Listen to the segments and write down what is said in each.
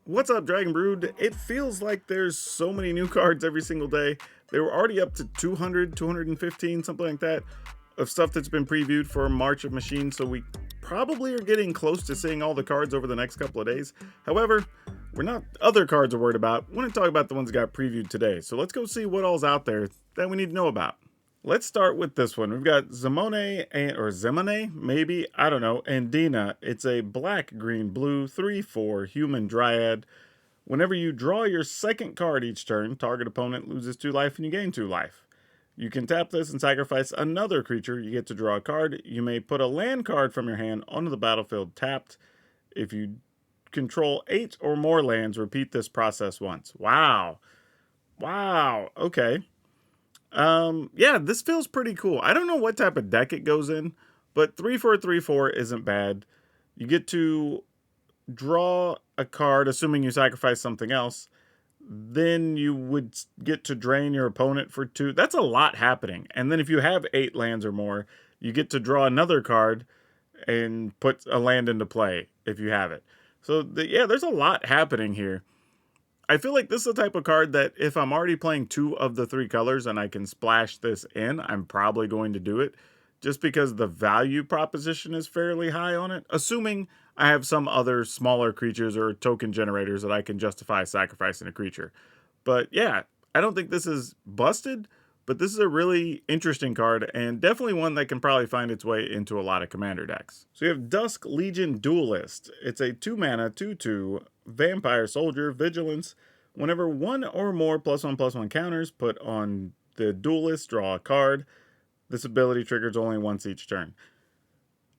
What's up, Dragon Brood? It feels like there's so many new cards every single day. They were already up to 200, 215, something like that, of stuff that's been previewed for March of Machines, so we probably are getting close to seeing all the cards over the next couple of days. However, we're not other cards we're worried about. We want to talk about the ones that got previewed today. So let's go see what all's out there that we need to know about. Let's start with this one. We've got Zemane, or Zemane, maybe, I don't know, and Dina. It's a black, green, blue, 3/4 human dryad. Whenever you draw your second card each turn, target opponent loses 2 life and you gain 2 life. You can tap this and sacrifice another creature. You get to draw a card. You may put a land card from your hand onto the battlefield tapped. If you control 8 or more lands, repeat this process once. Wow. Wow. Okay. Yeah, this feels pretty cool. I don't know what type of deck it goes in, but 3/4/3/4 isn't bad. You get to draw a card, assuming you sacrifice something else. Then you would get to drain your opponent for 2. That's a lot happening. And then if you have 8 lands or more, you get to draw another card and put a land into play if you have it. So, yeah, there's a lot happening here. I feel like this is the type of card that if I'm already playing 2 of the 3 colors and I can splash this in, I'm probably going to do it. Just because the value proposition is fairly high on it. Assuming I have some other smaller creatures or token generators that I can justify sacrificing a creature. But yeah, I don't think this is busted, but this is a really interesting card and definitely one that can probably find its way into a lot of commander decks. So you have Dusk Legion Duelist. It's a 2 mana, 2/2 vampire soldier, vigilance. Whenever 1 or more +1/+1 counters put on the duelist, draw a card. This ability triggers only once each turn.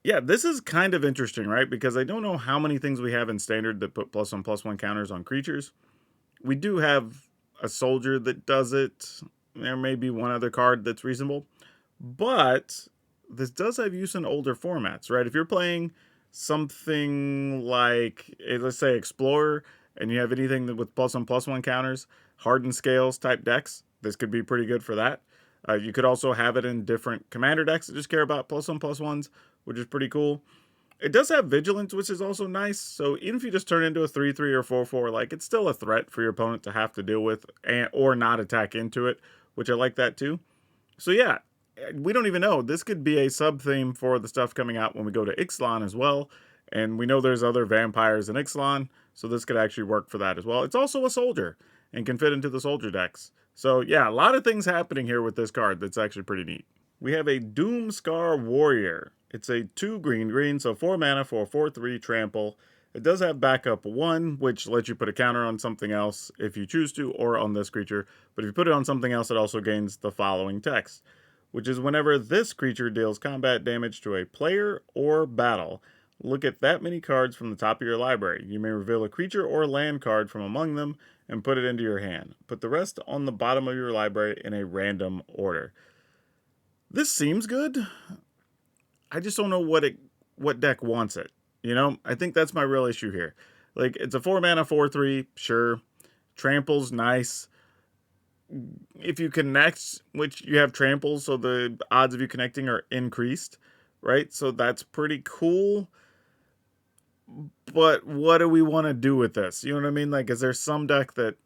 Yeah, this is kind of interesting, right? Because I don't know how many things we have in standard that put +1/+1 counters on creatures. We do have a soldier that does it. There may be one other card that's reasonable. But this does have use in older formats, right? If you're playing something like, let's say, Explorer, and you have anything with +1/+1 counters, hardened scales type decks, this could be pretty good for that. You could also have it in different commander decks that just care about +1/+1s, which is pretty cool. It does have vigilance, which is also nice. So even if you just turn into a 3/3 or 4/4, like, it's still a threat for your opponent to have to deal with or not attack into it, which I like that too. So yeah, we don't even know. This could be a sub-theme for the stuff coming out when we go to Ixalan as well. And we know there's other vampires in Ixalan, so this could actually work for that as well. It's also a soldier and can fit into the soldier decks. So yeah, a lot of things happening here with this card that's actually pretty neat. We have a Doomscar Warrior. It's a 2 green, so 4 mana for a 4/3 trample. It does have backup 1, which lets you put a counter on something else if you choose to, or on this creature. But if you put it on something else, it also gains the following text, which is whenever this creature deals combat damage to a player or battle, look at that many cards from the top of your library. You may reveal a creature or land card from among them and put it into your hand. Put the rest on the bottom of your library in a random order. This seems good. I just don't know what deck wants it. You know, I think that's my real issue here. Like, it's a 4 mana 4/3, sure. Trample's nice. If you connect, which you have tramples, so the odds of you connecting are increased, right? So that's pretty cool. But what do we want to do with this? You know what I mean? Like, is there some deck that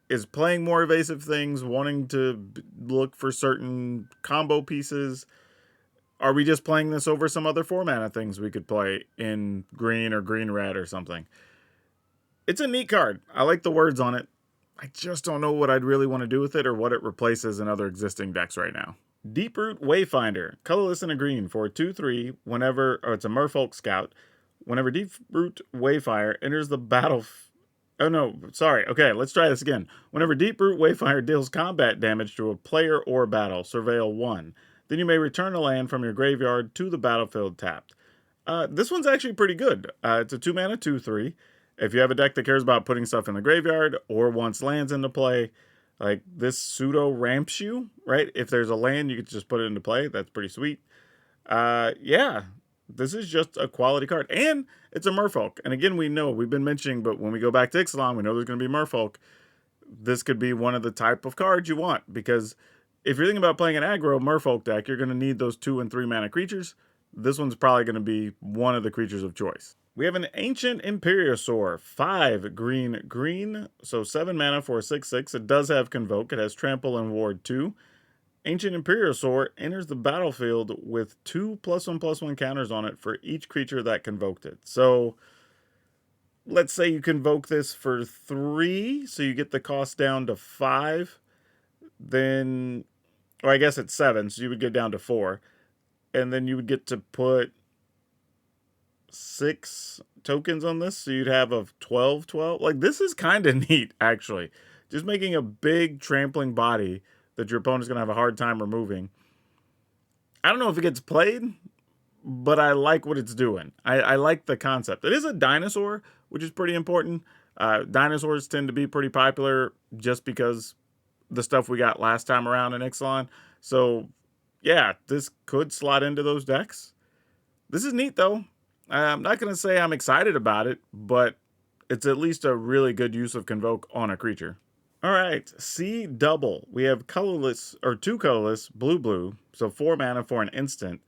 is playing more evasive things, wanting to look for certain combo pieces? Are we just playing this over some other 4 mana things we could play in green or green-red or something? It's a neat card. I like the words on it. I just don't know what I'd really want to do with it or what it replaces in other existing decks right now. Deeproot Wayfinder, colorless and a green for 2/3 whenever, it's a Merfolk Scout. Whenever Deeproot Wayfinder enters the battle. Oh no, sorry. Okay, let's try this again. Whenever Deeproot Wayfinder deals combat damage to a player or battle, surveil 1. Then you may return a land from your graveyard to the battlefield tapped. This one's actually pretty good. It's a 2 mana 2/3. If you have a deck that cares about putting stuff in the graveyard or wants lands into play, like, this pseudo ramps you, right? If there's a land, you can just put it into play. That's pretty sweet. Yeah, this is just a quality card. And it's a Merfolk. And again, we've been mentioning, but when we go back to Ixalan, we know there's going to be Merfolk. This could be one of the type of cards you want, because if you're thinking about playing an aggro Merfolk deck, you're going to need those 2 and 3 mana creatures. This one's probably going to be one of the creatures of choice. We have an Ancient Imperiosaur, 5 green green, so 7 mana for a 6/6. It does have Convoke. It has Trample and Ward 2. Ancient Imperiosaur enters the battlefield with 2 +1/+1 counters on it for each creature that convoked it. So let's say you convoke this for 3, so you get the cost down to 5. Then, or I guess it's 7, so you would get down to 4. And then you would get to put 6 tokens on this, so you'd have a 12/12. Like, this is kind of neat, actually. Just making a big trampling body that your opponent's going to have a hard time removing. I don't know if it gets played, but I like what it's doing. I like the concept. It is a dinosaur, which is pretty important. Dinosaurs tend to be pretty popular just because the stuff we got last time around in Ixalan. So, yeah, this could slot into those decks. This is neat, though. I'm not going to say I'm excited about it, but it's at least a really good use of Convoke on a creature. All right, C double. We have colorless, or 2 colorless, blue blue, so 4 mana for an instant.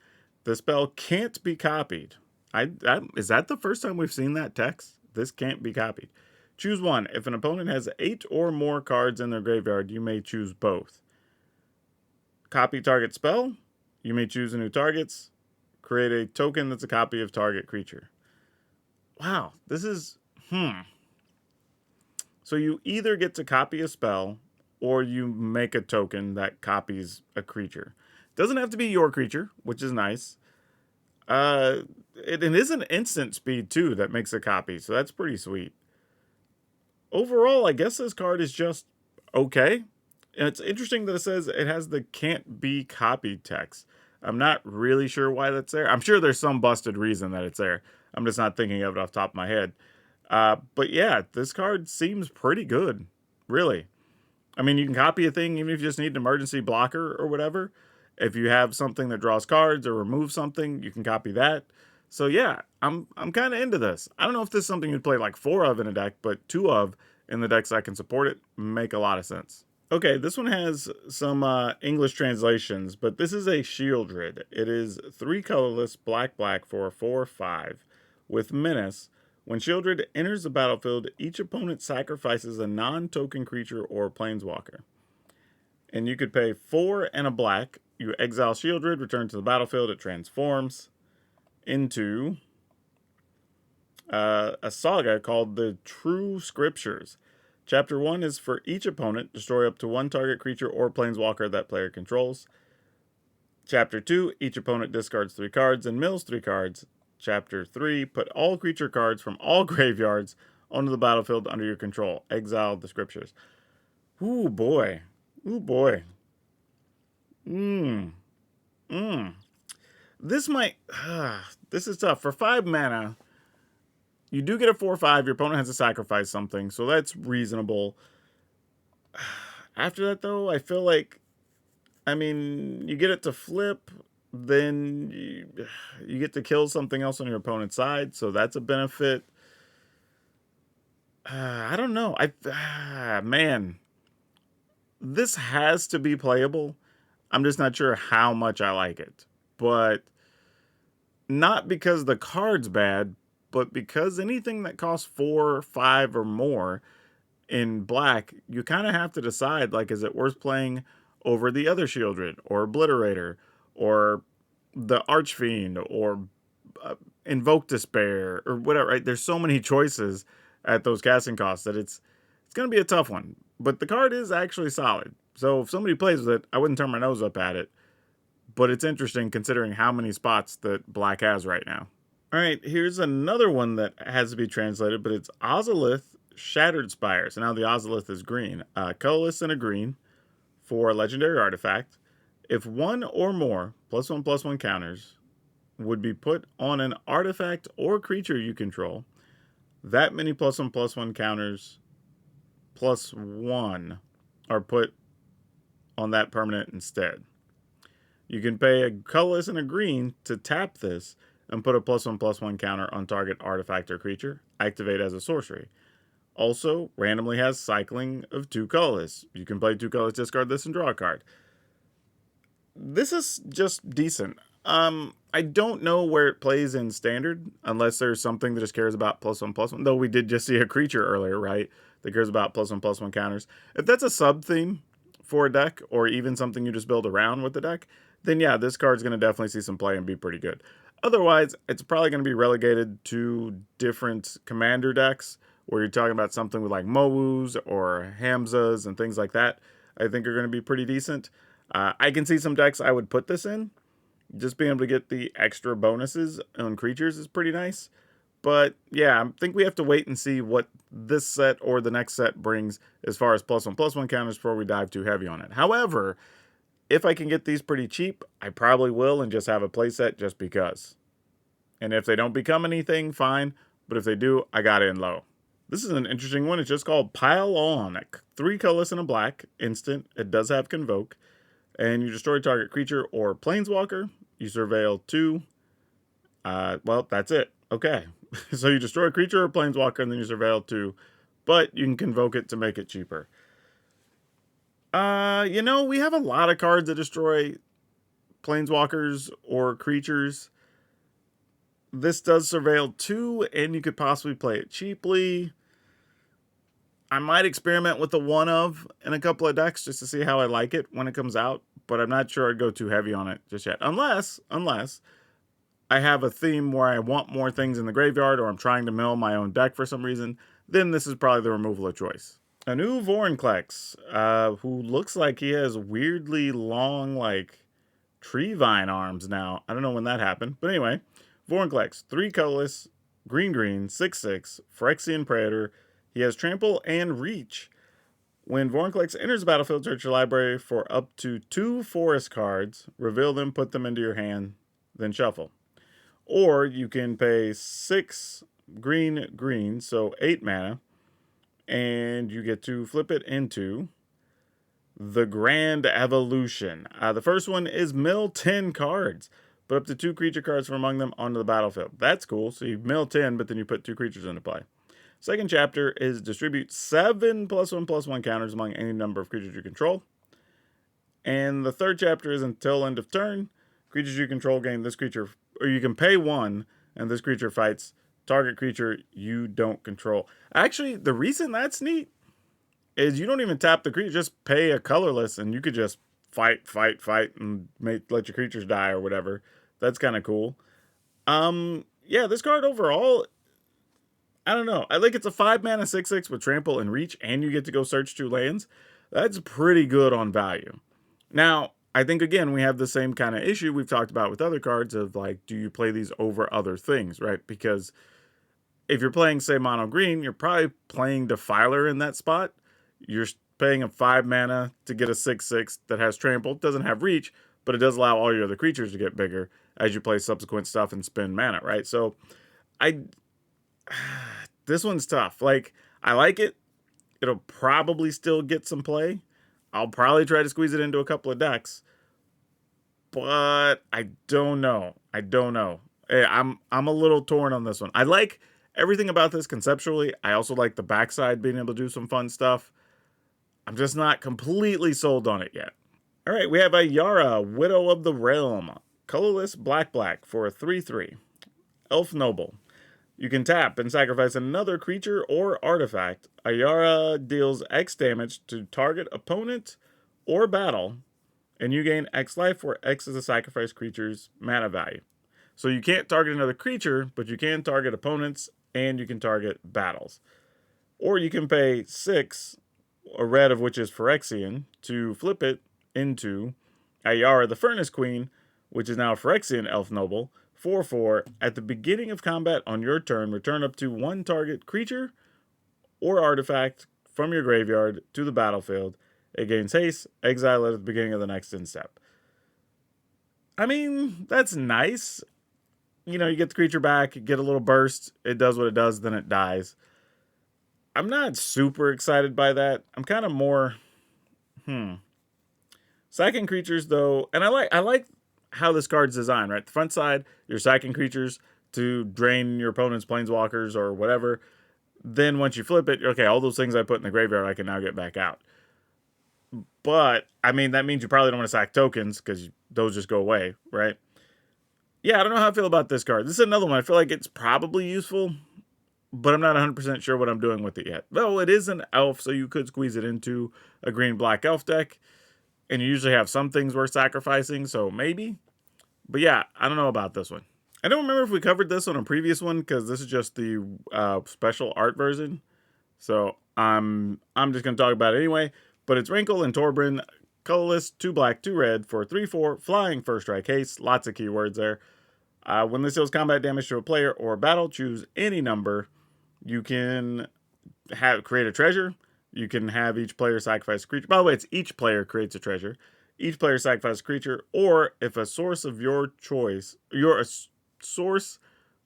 The spell can't be copied. Is that the first time we've seen that text? This can't be copied. Choose one. If an opponent has 8 or more cards in their graveyard, you may choose both. Copy target spell. You may choose a new targets. Create a token that's a copy of target creature. Wow, this is... So you either get to copy a spell, or you make a token that copies a creature. Doesn't have to be your creature, which is nice. It is an instant speed, too, that makes a copy, so that's pretty sweet. Overall, I guess this card is just okay. And it's interesting that it says it has the can't be copied text. I'm not really sure why that's there. I'm sure there's some busted reason that it's there. I'm just not thinking of it off the top of my head. But yeah, this card seems pretty good, really. I mean, you can copy a thing even if you just need an emergency blocker or whatever. If you have something that draws cards or removes something, you can copy that. So yeah, I'm kind of into this. I don't know if this is something you'd play like 4 of in a deck, but 2 of in the decks that can support it make a lot of sense. Okay, this one has some English translations, but this is a Shieldred. It is 3 colorless, black, black for a 4/5 with Menace. When Shieldred enters the battlefield, each opponent sacrifices a non-token creature or planeswalker. And you could pay 4 and a black. You exile Shieldred, return to the battlefield. It transforms into a saga called the True Scriptures. Chapter 1 is for each opponent. Destroy up to 1 target creature or planeswalker that player controls. Chapter 2, each opponent discards 3 cards and mills 3 cards. Chapter 3, put all creature cards from all graveyards onto the battlefield under your control. Exile the scriptures. Ooh, boy. Ooh, boy. This might... this is tough. For 5 mana... You do get a 4/5. Your opponent has to sacrifice something, so that's reasonable. After that, though, I feel like, I mean, you get it to flip, then you get to kill something else on your opponent's side, so that's a benefit. I don't know. Man, this has to be playable. I'm just not sure how much I like it, but not because the card's bad, but because anything that costs 4, 5, or more in black, you kind of have to decide, like, is it worth playing over the other Shieldred, or Obliterator, or the Archfiend, or Invoke Despair, or whatever, right? There's so many choices at those casting costs that it's going to be a tough one. But the card is actually solid. So if somebody plays with it, I wouldn't turn my nose up at it. But it's interesting considering how many spots that black has right now. All right, here's another one that has to be translated, but it's Ozolith Shattered Spires. So now the Ozolith is green. Colorless and a green for a legendary artifact. If 1 or more +1/+1 counters would be put on an artifact or creature you control, that many +1/+1 counters +1 are put on that permanent instead. You can pay a colorless and a green to tap this and put a +1/+1 counter on target artifact or creature. Activate as a sorcery. Also, randomly has cycling of 2 colorless. You can play 2 colorless, discard this, and draw a card. This is just decent. I don't know where it plays in standard, unless there's something that just cares about +1/+1. Though we did just see a creature earlier, right? That cares about +1/+1 counters. If that's a sub theme for a deck, or even something you just build around with the deck, then yeah, this card's going to definitely see some play and be pretty good. Otherwise, it's probably going to be relegated to different commander decks, where you're talking about something with like Mowus or Hamzas and things like that. I think are going to be pretty decent. I can see some decks I would put this in. Just being able to get the extra bonuses on creatures is pretty nice. But yeah, I think we have to wait and see what this set or the next set brings as far as +1/+1 counters before we dive too heavy on it. However, if I can get these pretty cheap, I probably will and just have a playset just because. And if they don't become anything, fine. But if they do, I got in low. This is an interesting one. It's just called Pylonic. 3 colorless and a black. Instant. It does have Convoke. And you destroy target creature or planeswalker. You surveil 2. Well, that's it. Okay. So you destroy a creature or planeswalker, and then you surveil 2. But you can convoke it to make it cheaper. We have a lot of cards that destroy planeswalkers or creatures. This does surveil 2, and you could possibly play it cheaply. I might experiment with the one of in a couple of decks just to see how I like it when it comes out, but I'm not sure I'd go too heavy on it just yet. Unless I have a theme where I want more things in the graveyard, or I'm trying to mill my own deck for some reason, then this is probably the removal of choice. A new Vornlax, who looks like he has weirdly long, like, tree vine arms now. I don't know when that happened, but anyway. Vornlax, 3 colorless, green, 6/6, Phyrexian Predator. He has Trample and Reach. When Vornlax enters the battlefield, search your library for up to 2 forest cards, reveal them, put them into your hand, then shuffle. Or you can pay 6 green, so 8 mana, and you get to flip it into the Grand Evolution. The first one is mill 10 cards. Put up to 2 creature cards from among them onto the battlefield. That's cool. So you mill 10, but then you put 2 creatures into play. Second chapter is distribute 7 +1/+1 counters among any number of creatures you control. And the third chapter is until end of turn. Creatures you control gain this creature, or you can pay 1, and this creature fights target creature you don't control. Actually, the reason that's neat is you don't even tap the creature, just pay a colorless, and you could just fight, and let your creatures die or whatever. That's kind of cool. Yeah, this card overall, I don't know. I think it's a 5 mana 6/6 with Trample and Reach, and you get to go search 2 lands. That's pretty good on value. Now, I think, again, we have the same kind of issue we've talked about with other cards of, like, do you play these over other things, right? Because if you're playing, say, mono green, you're probably playing Defiler in that spot. You're paying a 5 mana to get a 6/6 that has Trample. It doesn't have Reach, but it does allow all your other creatures to get bigger as you play subsequent stuff and spend mana, right? So, this one's tough. Like, I like it. It'll probably still get some play. I'll probably try to squeeze it into a couple of decks. But I don't know. I'm a little torn on this one. I like everything about this conceptually. I also like the backside being able to do some fun stuff. I'm just not completely sold on it yet. All right, we have a Yara, Widow of the Realm. Colorless black for a 3/3. Elf Noble. You can tap and sacrifice another creature or artifact. A Yara deals X damage to target opponent or battle, and you gain X life, where X is a sacrifice creature's mana value. So you can't target another creature, but you can target opponents, and you can target battles. Or you can pay 6, a red of which is Phyrexian, to flip it into a Yara the Furnace Queen, which is now Phyrexian Elf Noble, 4/4. At the beginning of combat on your turn, return up to 1 target creature or artifact from your graveyard to the battlefield. It gains haste, exile it at the beginning of the next end step. I mean, that's nice. You get the creature back, get a little burst, it does what it does, then it dies. I'm not super excited by that. I'm kind of more, Sacking creatures, though, and I like how this card's designed, right? The front side, you're sacking creatures to drain your opponent's planeswalkers or whatever. Then once you flip it, okay, all those things I put in the graveyard, I can now get back out. But, I mean, that means you probably don't want to sack tokens, because those just go away, right? Yeah, I don't know how I feel about this card. This is another one. I feel like it's probably useful, but I'm not 100% sure what I'm doing with it yet. Though it is an elf, so you could squeeze it into a green-black elf deck, and you usually have some things worth sacrificing, so maybe. But yeah, I don't know about this one. I don't remember if we covered this on a previous one, because this is just the special art version. So I'm just going to talk about it anyway. But it's Wrinkle and Torbrin, colorless, 2 black, 2 red for 3/4, flying, first strike haste. Lots of keywords there. When this deals combat damage to a player or a battle, choose any number. You can create a treasure. You can have each player sacrifice a creature. By the way, it's each player creates a treasure. Each player sacrifices a creature, or if a source of your choice, source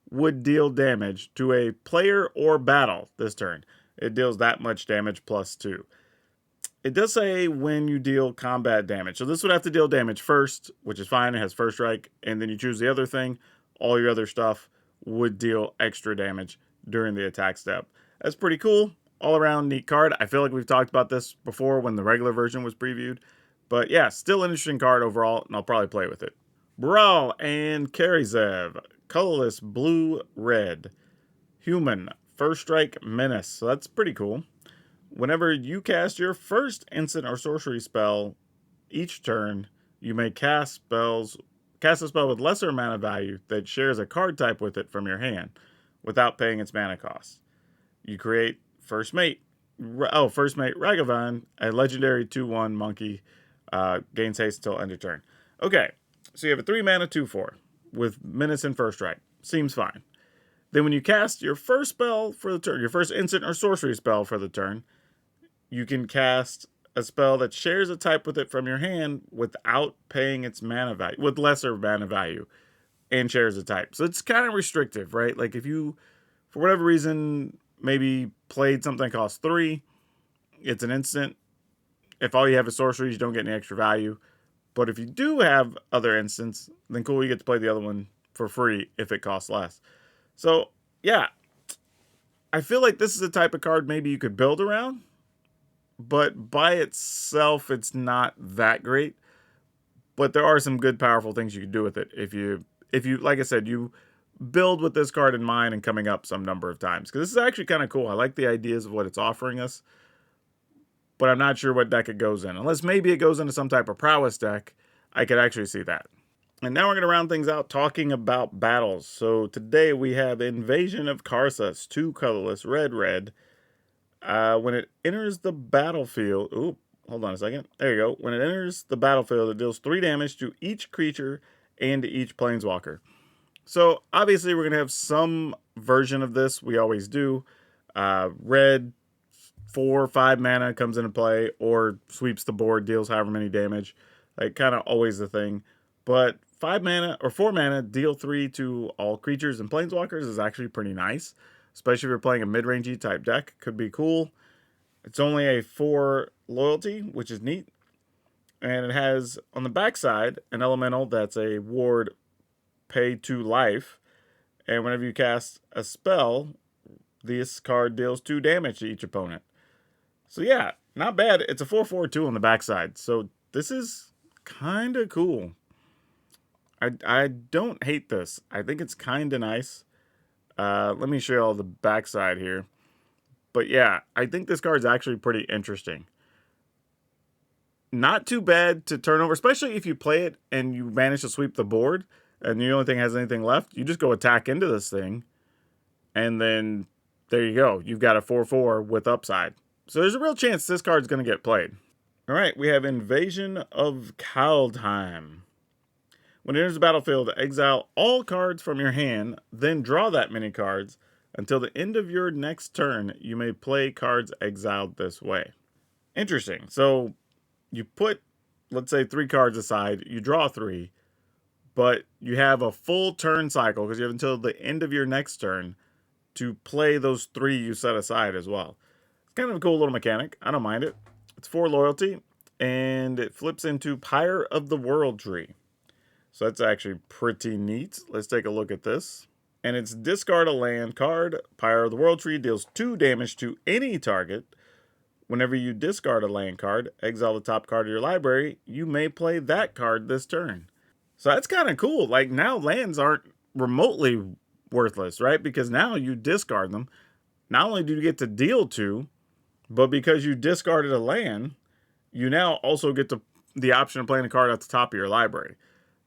would deal damage to a player or battle this turn. It deals that much damage plus 2. It does say when you deal combat damage. So this would have to deal damage first, which is fine. It has first strike. And then you choose the other thing. All your other stuff would deal extra damage during the attack step. That's pretty cool. All around neat card. I feel like we've talked about this before when the regular version was previewed. But yeah, still an interesting card overall, and I'll probably play with it. Brawl and Karizev. Colorless blue red. Human. First strike menace. So that's pretty cool. Whenever you cast your first instant or sorcery spell each turn, you may cast a spell with lesser mana value that shares a card type with it from your hand without paying its mana cost. You create First Mate. First Mate Ragavan, a legendary 2/1 monkey, gains haste until end of turn. Okay, so you have a 3 mana 2/4 with Menace and First Strike. Seems fine. Then when you cast your first spell for the turn, your first instant or sorcery spell for the turn, you can cast a spell that shares a type with it from your hand without paying its mana value, with lesser mana value, and shares a type. So it's kind of restrictive, right? Like if you, for whatever reason, maybe played something that costs 3, it's an instant. If all you have is sorceries, you don't get any extra value. But if you do have other instants, then cool, you get to play the other one for free if it costs less. So yeah, I feel like this is a type of card maybe you could build around, but by itself, it's not that great. But there are some good, powerful things you can do with it if you, like I said, you build with this card in mind and coming up some number of times. Because this is actually kind of cool. I like the ideas of what it's offering us, but I'm not sure what deck it goes in. Unless maybe it goes into some type of prowess deck, I could actually see that. And now we're going to round things out talking about battles. So today we have Invasion of Kassus, 2 colorless, red, red. When it enters the battlefield, hold on a second. There you go. When it enters the battlefield, it deals 3 damage to each creature and to each planeswalker. So obviously we're going to have some version of this. We always do. Red, 4 or 5 mana comes into play, or sweeps the board, deals however many damage. Like kind of always the thing. But 5 mana or 4 mana, deal 3 to all creatures and planeswalkers is actually pretty nice. Especially if you're playing a mid-rangey type deck. Could be cool. It's only a 4 loyalty, which is neat. And it has, on the backside, an elemental that's a ward pay 2 life. And whenever you cast a spell, this card deals 2 damage to each opponent. So yeah, not bad. It's a 4/4/2 on the backside. So this is kind of cool. I don't hate this. I think it's kind of nice. Let me show you all the backside here. But yeah, I think this card's actually pretty interesting. Not too bad to turn over, especially if you play it and you manage to sweep the board and the only thing has anything left. You just go attack into this thing. And then there you go. You've got a 4/4 with upside. So there's a real chance this card's going to get played. All right, we have Invasion of Kaldheim. When it enters the battlefield, exile all cards from your hand, then draw that many cards. Until the end of your next turn, you may play cards exiled this way. Interesting. So you put, let's say, 3 cards aside, you draw 3, but you have a full turn cycle because you have until the end of your next turn to play those 3 you set aside as well. It's kind of a cool little mechanic. I don't mind it. It's 4 loyalty, and it flips into Pyre of the World Tree. So that's actually pretty neat. Let's take a look at this. And it's discard a land card. Pyre of the World Tree deals 2 damage to any target. Whenever you discard a land card, exile the top card of your library, you may play that card this turn. So that's kind of cool. Like, now lands aren't remotely worthless, right? Because now you discard them. Not only do you get to deal 2, but because you discarded a land, you now also get the option of playing a card at the top of your library.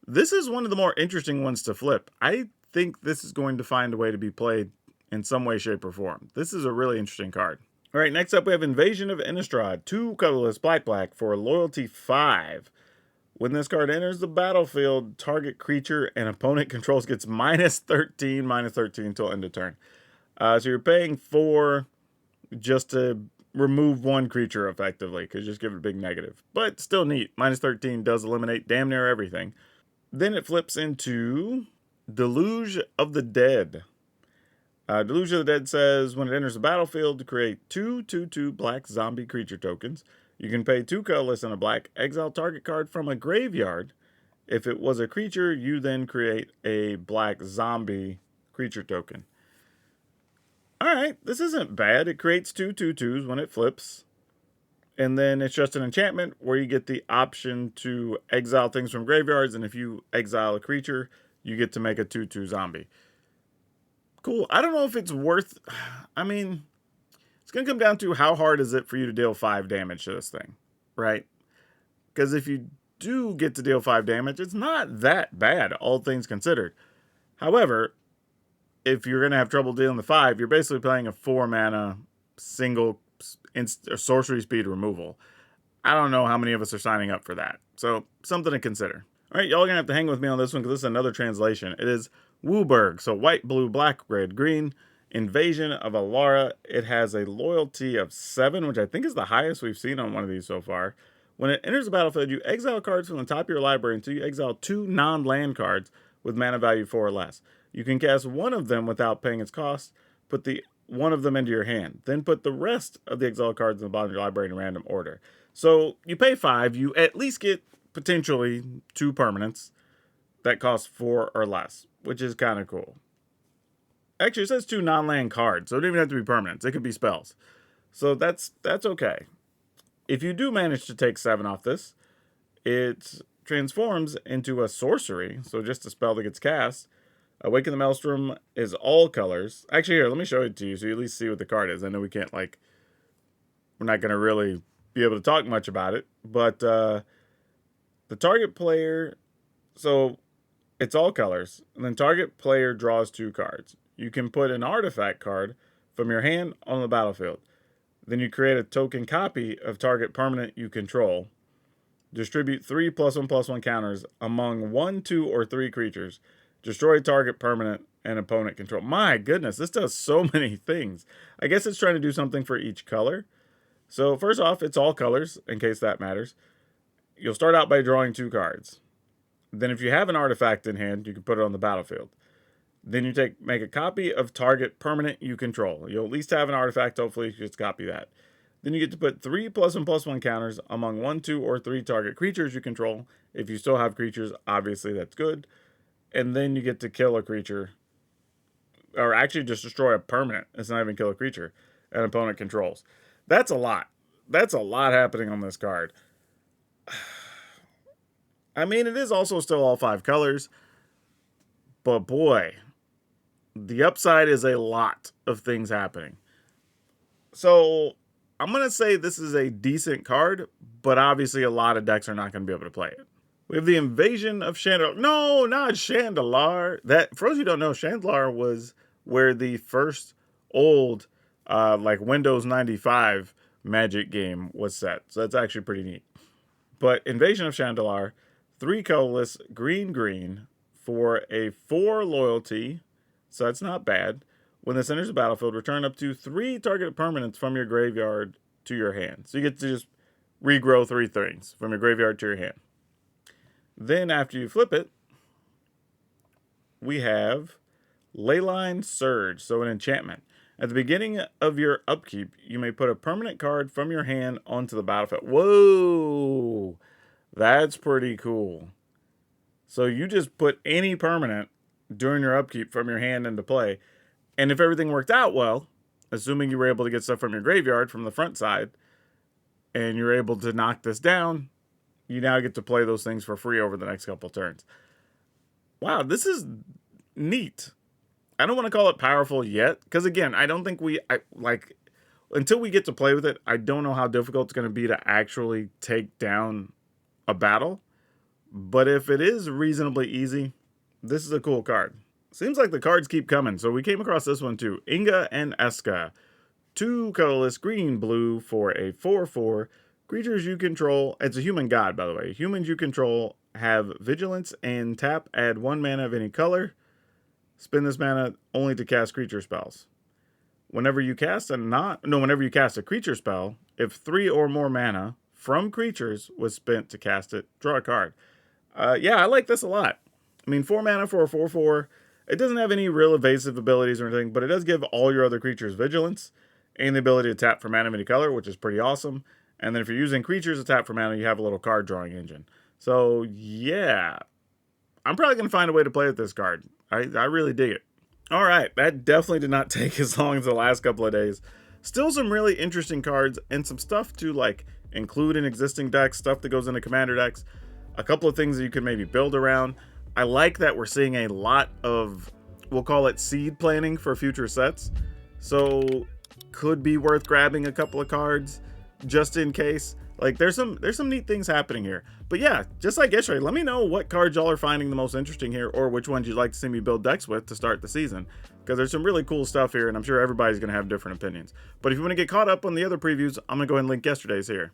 This is one of the more interesting ones to flip. I think this is going to find a way to be played in some way, shape, or form. This is a really interesting card. All right, next up we have Invasion of Innistrad. 2 colorless, black for loyalty 5. When this card enters the battlefield, target creature and opponent controls gets -13 until end of turn. So you're paying 4 just to remove 1 creature effectively, because just give it a big negative. But still neat. -13 does eliminate damn near everything. Then it flips into Deluge of the Dead. Deluge of the Dead says, when it enters the battlefield, to create 2/2/2 black zombie creature tokens. You can pay 2 colorless and a black, exile target card from a graveyard. If it was a creature, you then create a black zombie creature token. Alright, this isn't bad. It creates 2/2/2s when it flips. And then it's just an enchantment where you get the option to exile things from graveyards. And if you exile a creature, you get to make a 2/2 zombie. Cool. I don't know if it's worth... I mean, it's going to come down to how hard is it for you to deal 5 damage to this thing, right? Because if you do get to deal 5 damage, it's not that bad, all things considered. However, if you're going to have trouble dealing the 5, you're basically playing a 4 mana single sorcery speed removal. I don't know how many of us are signing up for that. So, something to consider. All right, y'all are going to have to hang with me on this one because this is another translation. It is Wooburg. So, white, blue, black, red, green. Invasion of Alara. It has a loyalty of 7, which I think is the highest we've seen on one of these so far. When it enters the battlefield, you exile cards from the top of your library until you exile 2 non-land cards with mana value 4 or less. You can cast one of them without paying its cost. Put one of them into your hand. Then put the rest of the exiled cards in the bottom of your library in random order. So you pay 5. You at least get potentially 2 permanents that cost 4 or less, which is kind of cool. Actually, it says 2 non-land cards, so it don't even have to be permanents. It could be spells. So that's okay. If you do manage to take 7 off this, it transforms into a sorcery, so just a spell that gets cast. Awaken the Maelstrom is all colors. Actually, here, let me show it to you so you at least see what the card is. I know we're not going to really be able to talk much about it, but the target player, so it's all colors, and then target player draws 2 cards. You can put an artifact card from your hand on the battlefield. Then you create a token copy of target permanent you control. Distribute 3 +1/+1 counters among 1, 2, or 3 creatures. Destroy target permanent and opponent control. My goodness, this does so many things. I guess it's trying to do something for each color. So first off, it's all colors, in case that matters. You'll start out by drawing 2 cards. Then if you have an artifact in hand, you can put it on the battlefield. Then you make a copy of target permanent you control. You'll at least have an artifact, hopefully you just copy that. Then you get to put 3 +1/+1 counters among 1, 2, or 3 target creatures you control. If you still have creatures, obviously that's good. And then you get to kill a creature. Or actually just destroy a permanent. It's not even kill a creature. An opponent controls. That's a lot. That's a lot happening on this card. I mean, it is also still all 5 colors. But boy, the upside is a lot of things happening. So I'm going to say this is a decent card, but obviously a lot of decks are not going to be able to play it. We have the Invasion of Chandalar. No, not Chandalar. That, for those who don't know, Chandalar was where the first old, Windows 95 Magic game was set. So that's actually pretty neat. But Invasion of Chandalar, 3 colorless, green, for a 4 loyalty. So that's not bad. When this enters the battlefield, return up to 3 targeted permanents from your graveyard to your hand. So you get to just regrow 3 things from your graveyard to your hand. Then after you flip it, we have Leyline Surge, so an enchantment. At the beginning of your upkeep, you may put a permanent card from your hand onto the battlefield. Whoa! That's pretty cool. So you just put any permanent during your upkeep from your hand into play. And if everything worked out well, assuming you were able to get stuff from your graveyard from the front side, and you're able to knock this down, you now get to play those things for free over the next couple turns. Wow, this is neat. I don't want to call it powerful yet, because again, I don't think until we get to play with it, I don't know how difficult it's going to be to actually take down a battle. But if it is reasonably easy, this is a cool card. Seems like the cards keep coming. So we came across this one too. Inga and Eska. 2 colorless green blue for a 4/4. Creatures you control, it's a human god by the way. Humans you control have vigilance and tap, add 1 mana of any color. Spend this mana only to cast creature spells. Whenever you cast a creature spell, if 3 or more mana from creatures was spent to cast it, draw a card. Yeah, I like this a lot. I mean, 4 mana for a 4/4. It doesn't have any real evasive abilities or anything, but it does give all your other creatures vigilance and the ability to tap for mana of any color, which is pretty awesome. And then if you're using creatures to tap for mana, you have a little card drawing engine. So yeah, I'm probably going to find a way to play with this card. I really dig it. All right, that definitely did not take as long as the last couple of days. Still some really interesting cards and some stuff to like include in existing decks, stuff that goes into commander decks. A couple of things that you can maybe build around. I like that we're seeing a lot of, we'll call it seed planning for future sets. So could be worth grabbing a couple of cards just in case. Like there's some neat things happening here. But yeah, just like yesterday, let me know what cards y'all are finding the most interesting here, or which ones you'd like to see me build decks with to start the season. Because there's some really cool stuff here, and I'm sure everybody's going to have different opinions. But if you want to get caught up on the other previews, I'm going to go ahead and link yesterday's here.